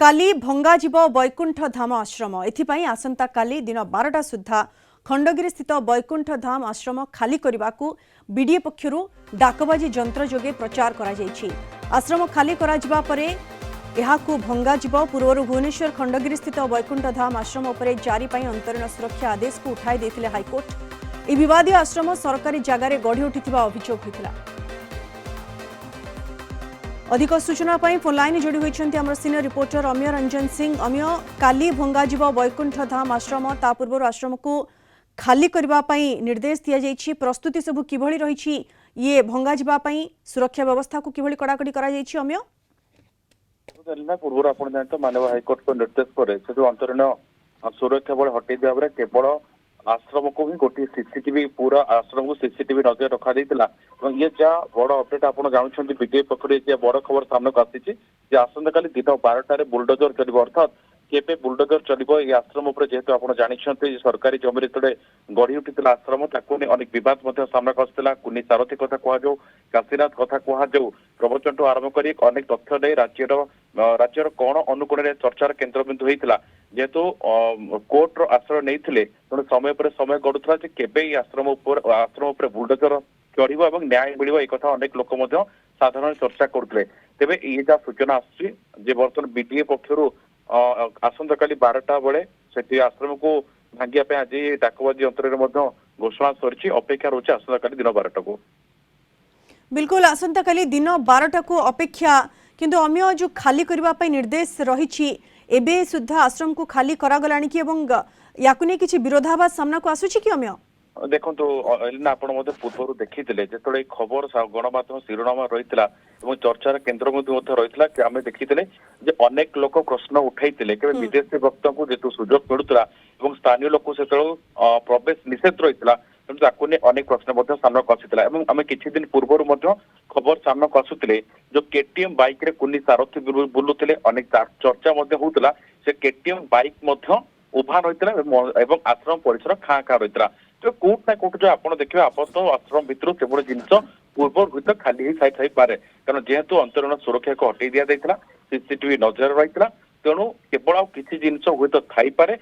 काली भंगाजिब वैकुंठ धाम आश्रम एथिपाई आसंता काली दिन 12टा सुद्धा खंडगिरी स्थित वैकुंठ धाम आश्रम खाली करने को बीडीए पक्षरु डाकबाजी जंत्र जोगे प्रचार करा जायछि। आश्रम खाली करा जिबा परे एहाकु भंगाजिब पूर्व भुवनेश्वर खंडगिरी स्थित वैकुंठ धाम आश्रम उपरे जारी पाई अंतरीण सुरक्षा आदेश को उठाई देथिले हाईकोर्ट। ए विवादित आश्रम सरकारी जगार गढ़ी उठिथिबा अभियोग होइथिला। अधिक सूचना फोन लाइन जोड़ी होती आम सीनियर रिपोर्टर अमिय रंजन सिंह। अमिय काली भंगाजिब वैकुंठ धाम आश्रम ता पूर्व आश्रम को खाली करने निर्देश दि जाइए। प्रस्तुति सबू किभली रही ये भंगाजिबापी सुरक्षा व्यवस्था को किभली कड़ाकड़ी करा जाइए। अमिय पूर्व आप जानते मानव हाइकोर्ट को निर्देश पर से अंतरीण सुरक्षा बल हटई दिया केवल आश्रम को ही गोटे सीसीटीवी पूरा आश्रम को सीसीटीवी नजर रखा ये जहाँ बड़ अपडेट आप जानते बीडीए पक्ष बड़ खबर सामना आसी आसंता काली दिन 12टार बुलडोजर चलो अर्थात केबे बुलडोजर चलो ये आश्रम जेहेतु आप जानते सरकारी जमी जो गढ़ी उठी आश्रम ताकू अनेक विवाद सामना आसाला। कुनी सारथी कथा कहु काशीनाथ कथा कहु प्रवचन ठूँ आरंभ कर अनेक तथ्य नहीं राज्यर कौन अनुकूल चर्चार केन्द्रबिंदु होता जेहेतु कोर्टर आश्रय नहीं तेणु समय पर समय गड़ुला केबे आश्रम बुलडोजर चढ़ और न्याय मिल कथा अनेक लोक साधारण चर्चा करते तेरे ये जहाँ सूचना आसर्तमान बीडीए पक्षर आसंता काली 12टा बेले से आश्रम को भांगिया आज डाकबाजी यंत्र घोषणा सरी अपेक्षा रोचे आसंता काली दिन 12टा को। बिल्कुल आसंता काली दिन 12टा को अपेक्षा किंतु अमिय जो खाली करने निर्देश रही एबे सुद्धा आश्रम को खाली करागला कि याकु नहीं किसी विरोधाभास सामना को आसुची कि अमिय देखो आप पूर्व देखी जो खबर गणमाध्यम शिरोनाम रही चर्चार केन्द्र रही कि आम देखी अनेक लोक प्रश्न उठाई विदेशी भक्त को जेतु सुजोग मिलूला स्थानीय लोक से प्रवेश निषेध रही तेणु अनेक प्रश्न सामना आसाला। आम किसी दिन पूर्व खबर सामना आसुले जो केटीएम बाइक रे कुनी सारथी बुलुले अनेक चर्चा होता से केटीएम बाइक उभा रही आश्रम परिसर खाँ खाँ रही तो कोट ना कोट जो आप देखिए आप तो आश्रम भर से जिनस पूर्व भूत खाली ही पारे कारण जेहेतु अंतरीण सुरक्षा को हटई दि जाता सीसीटीवी नजर रही तेणु केवल किसी जिनस हुए तो थाईपे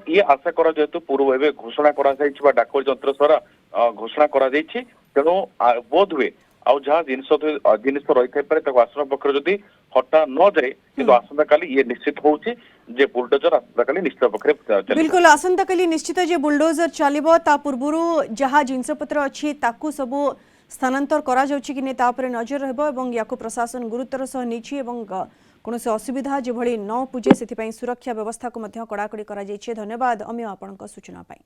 ये आशा करा जेहेतु पूर्व एवं घोषणा करा डाक जंत्र द्वारा घोषणा करा तेणु बोध हुए आउ जहाँ जिनस रही थाईपे आश्रम पक्ष जदि हटा न जाए कि आसंता काली ये निश्चित होउछि जे बुलडोजर आसंता काली निश्चित पक्ष बिल्कुल आसंता काली निश्चित जे बुलडोजर चलिबो ता पूर्वरु जहाँ जिनसपत्र अछि ताकू सबु स्थानांतर करा जाउछि कि नै ता पर नजर रहबो एवं याकू प्रशासन गुरुतर सह निछि एवं कोनोसे असुविधा जे भली न पूजे सेति पई सुरक्षा व्यवस्था को मध्य कड़ाकड़ी करा जाइछि। धन्यवाद अमिय आपनक सूचना पाई।